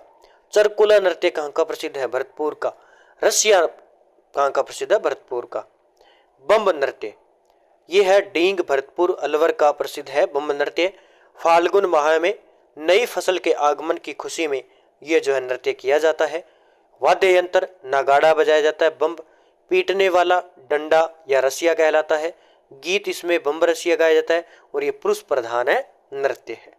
चरकुला नृत्य कहाँ का प्रसिद्ध है? भरतपुर का। रसिया कहाँ का प्रसिद्ध है? भरतपुर का। बम्ब नृत्य ये है डींग भरतपुर अलवर का प्रसिद्ध है बम्ब नृत्य। फाल्गुन माह में नई फसल के आगमन की खुशी में यह जो है नृत्य किया जाता है। वाद्य यंत्र नगाड़ा बजाया जाता है। बम्ब पीटने वाला डंडा या रसिया कहलाता है। गीत इसमें बम्ब रसिया गाया जाता है और ये पुरुष प्रधान है नृत्य है।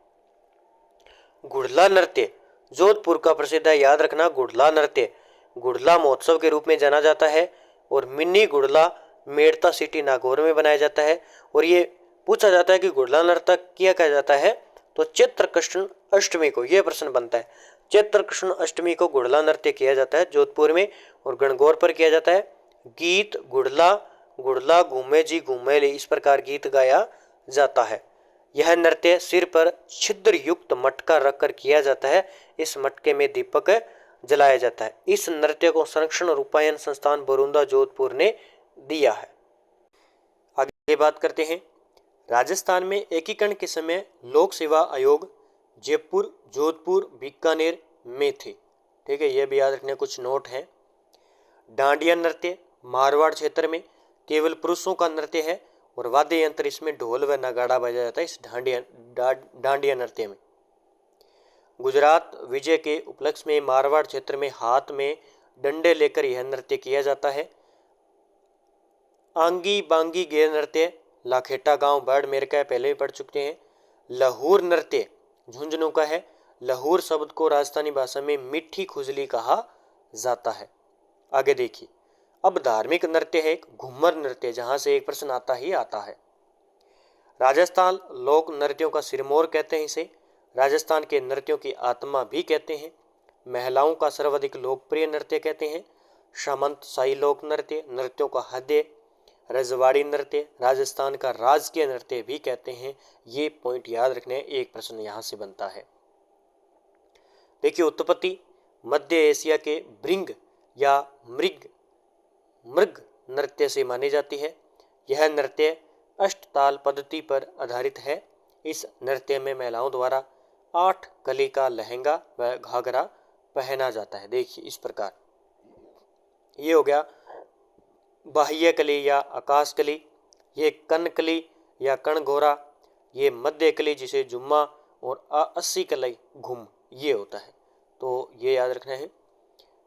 गुड़ला नृत्य जोधपुर का प्रसिद्ध है, याद रखना गुड़ला नृत्य गुड़ला महोत्सव के रूप में जाना जाता है और मिनी गुड़ला मेड़ता सिटी नागौर में बनाया जाता है। और ये पूछा जाता है कि गुड़ला नृत्य किया कहा जाता है तो चैत्र कृष्ण अष्टमी को, यह प्रश्न बनता है। चैत्र कृष्ण अष्टमी को गुड़ला नृत्य किया जाता है जोधपुर में और गणगौर पर किया जाता है। गीत गुड़ला गुड़ला घूमे जी घूमे ले, इस प्रकार गीत गाया जाता है। यह नृत्य सिर पर छिद्र युक्त मटका रखकर किया जाता है। इस मटके में दीपक जलाया जाता है। इस नृत्य को संरक्षण रूपायन संस्थान बरूंदा जोधपुर ने दिया है। आगे बात करते हैं राजस्थान में एकीकरण के समय लोक सेवा आयोग जयपुर, जोधपुर, बीकानेर में थे। ठीक है, ये भी याद रखने कुछ नोट हैं। डांडिया नृत्य मारवाड़ क्षेत्र में केवल पुरुषों का नृत्य है और वाद्य यंत्र इसमें ढोल व नगाड़ा बजाया जाता है इस डांडिया नृत्य में। गुजरात विजय के उपलक्ष्य में मारवाड़ क्षेत्र में हाथ में डंडे लेकर यह नृत्य किया जाता है। आंगी बांगी गेर नृत्य लाखेटा गांव बाड़मेर का पहले भी पढ़ चुके हैं। लहूर नृत्य झुंझुनू का है। लहूर शब्द को राजस्थानी भाषा में मिट्टी खुजली कहा जाता है। आगे देखिए, अब धार्मिक नृत्य है एक घूमर नृत्य, जहां से एक प्रश्न आता ही आता है। राजस्थान लोक नृत्यों का सिरमौर कहते हैं इसे। राजस्थान के नृत्यों की आत्मा भी कहते हैं। महिलाओं का सर्वाधिक लोकप्रिय नृत्य कहते हैं। सामंत शाही लोक नृत्य, नृत्यों का हृदय। रजवाड़ी नृत्य राजस्थान का राजकीय नृत्य भी कहते हैं। ये पॉइंट याद रखने, एक प्रश्न यहां से बनता है। देखिए, उत्पत्ति मध्य एशिया के भृंग या मृग नृत्य से मानी जाती है। यह नृत्य अष्टताल पद्धति पर आधारित है। इस नृत्य में महिलाओं द्वारा 8 कली का लहंगा व घाघरा पहना जाता है। देखिए इस प्रकार, ये हो गया बाह्य कली या आकाश कली, ये कन कली या कण घोरा, ये मध्य कली जिसे जुम्मा, और 80 कली घुम ये होता है। तो ये याद रखना है।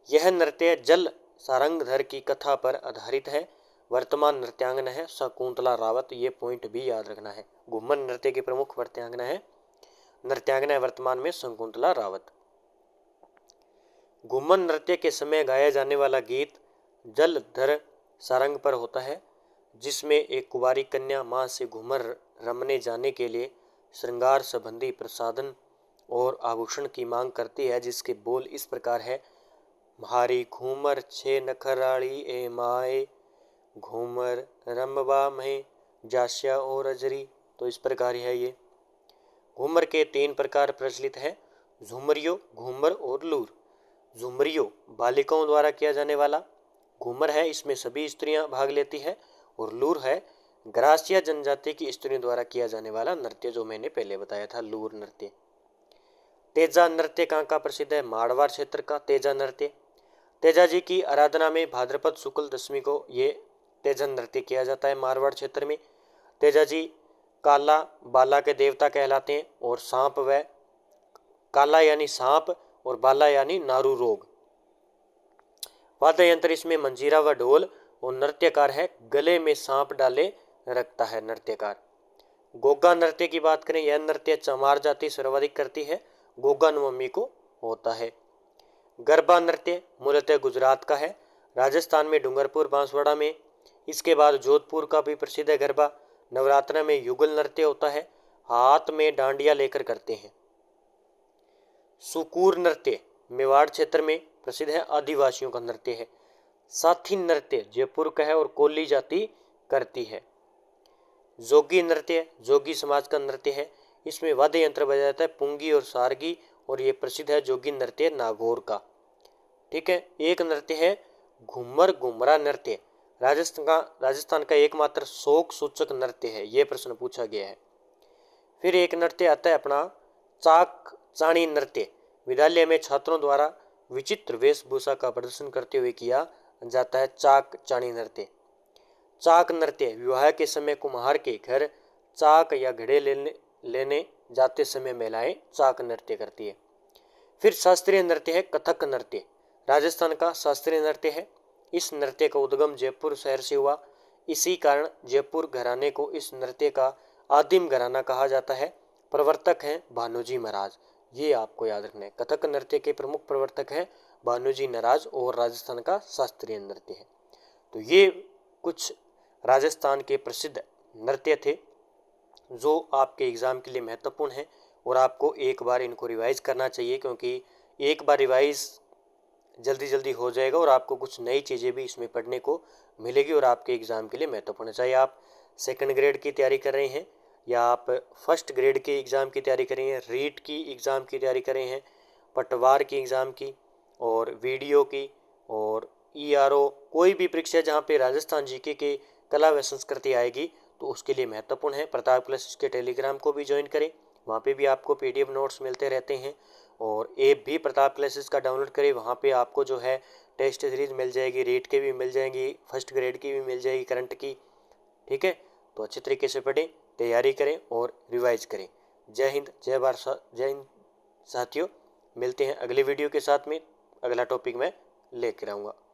यह नृत्य जल सारंगधर की कथा पर आधारित है। वर्तमान नृत्यांगना है शकुंतला रावत, ये पॉइंट भी याद रखना है। घूमर नृत्य की प्रमुख नृत्यांगना है वर्तमान में शकुंतला रावत। घूमर नृत्य के समय गाया जाने वाला गीत जलधर सारंग पर होता है, जिसमें एक कुंवारी कन्या मां से घूमर रमने जाने के लिए श्रृंगार संबंधी प्रसाधन और आभूषण की मांग करती है, जिसके बोल इस प्रकार है। भारी घूमर छे नखराड़ी ए माए, घूमर रमवा में जास्या और अजरी। तो इस प्रकार है ये। घूमर के 3 प्रकार प्रचलित है, झुमरियो, घूमर और लूर। झुमरियो बालिकाओं द्वारा किया जाने वाला घूमर है, इसमें सभी स्त्रियां भाग लेती है। और लूर है ग्रासिया जनजाति की स्त्रियों द्वारा किया जाने वाला नृत्य, जो मैंने पहले बताया था, लूर नृत्य। तेजा नृत्य कहाँ का प्रसिद्ध है? मारवाड़ क्षेत्र का तेजा नृत्य। तेजा जी की आराधना में भाद्रपद शुक्ल दशमी को ये तेजा नृत्य किया जाता है मारवाड़ क्षेत्र में। तेजा जी काला बाला के देवता कहलाते हैं, और सांप व काला यानी सांप और बाला यानी नारू रोग। वाद्य यंत्र इसमें मंजीरा व ढोल, और नृत्यकार है गले में सांप डाले रखता है नृत्यकार। गोगा नृत्य की बात करें, यह नृत्य चमार जाति सर्वाधिक करती है, गोगा नवमी को होता है। गरबा नृत्य मूलतः गुजरात का है, राजस्थान में डूंगरपुर बांसवाड़ा में। इसके बाद जोधपुर का भी प्रसिद्ध है गरबा। नवरात्र में युगल नृत्य होता है, हाथ में डांडिया लेकर करते हैं। सुकूर नृत्य मेवाड़ क्षेत्र में प्रसिद्ध है, आदिवासियों का नृत्य है। साथी नृत्य जयपुर का है और कोली जाति करती है। जोगी नृत्य जोगी समाज का नृत्य है, इसमें वाद्य यंत्र बजाया जाता है पुंगी और सारगी, और ये प्रसिद्ध है जोगी नृत्य नागौर का। ठीक है, एक नृत्य है घूमर घुमरा नृत्य, राजस्थान का एकमात्र शोक सूचक नृत्य है, ये प्रश्न पूछा गया है। फिर एक नृत्य आता है अपना चाक चाणी नृत्य, विद्यालय में छात्रों द्वारा विचित्र वेशभूषा का प्रदर्शन करते हुए किया जाता है चाक चाणी नृत्य। चाक नृत्य विवाह के समय कुम्हार के घर चाक या घड़े लेने जाते समय महिलाएं चाक नृत्य करती है। फिर शास्त्रीय नृत्य है कथक नृत्य, राजस्थान का शास्त्रीय नृत्य है। इस नृत्य का उद्गम जयपुर शहर से हुआ, इसी कारण जयपुर घराने को इस नृत्य का आदिम घराना कहा जाता है। प्रवर्तक हैं भानुजी महाराज, ये आपको याद रखना है। कथक नृत्य के प्रमुख प्रवर्तक हैं भानुजी महाराज, और राजस्थान का शास्त्रीय नृत्य है। तो ये कुछ राजस्थान के प्रसिद्ध नृत्य थे जो आपके एग्जाम के लिए महत्वपूर्ण है, और आपको एक बार इनको रिवाइज करना चाहिए, क्योंकि एक बार रिवाइज जल्दी हो जाएगा और आपको कुछ नई चीज़ें भी इसमें पढ़ने को मिलेगी, और आपके एग्ज़ाम के लिए महत्वपूर्ण है। चाहे आप सेकंड ग्रेड की तैयारी कर रहे हैं या आप फर्स्ट ग्रेड के एग्ज़ाम की तैयारी कर रहे हैं, रीट की एग्ज़ाम की तैयारी कर रहे हैं, पटवार की एग्ज़ाम की, और वीडियो की, और ERO, कोई भी परीक्षा जहाँ पे राजस्थान जीके के कला व संस्कृति आएगी, तो उसके लिए महत्वपूर्ण है प्रताप क्लासेस के टेलीग्राम को भी ज्वाइन करें। वहाँ पे भी आपको PDF नोट्स मिलते रहते हैं। और ऐप भी प्रताप क्लासेस का डाउनलोड करें, वहाँ पे आपको जो है टेस्ट सीरीज मिल जाएगी, रीट की भी मिल जाएंगी, फर्स्ट ग्रेड की भी मिल जाएगी, करंट की। ठीक है, तो अच्छे तरीके से पढ़ें, तैयारी करें और रिवाइज करें। जय हिंद, जय भारत, जय हिंद साथियों। मिलते हैं अगले वीडियो के साथ में, अगला टॉपिक मैं लेकर आऊँगा।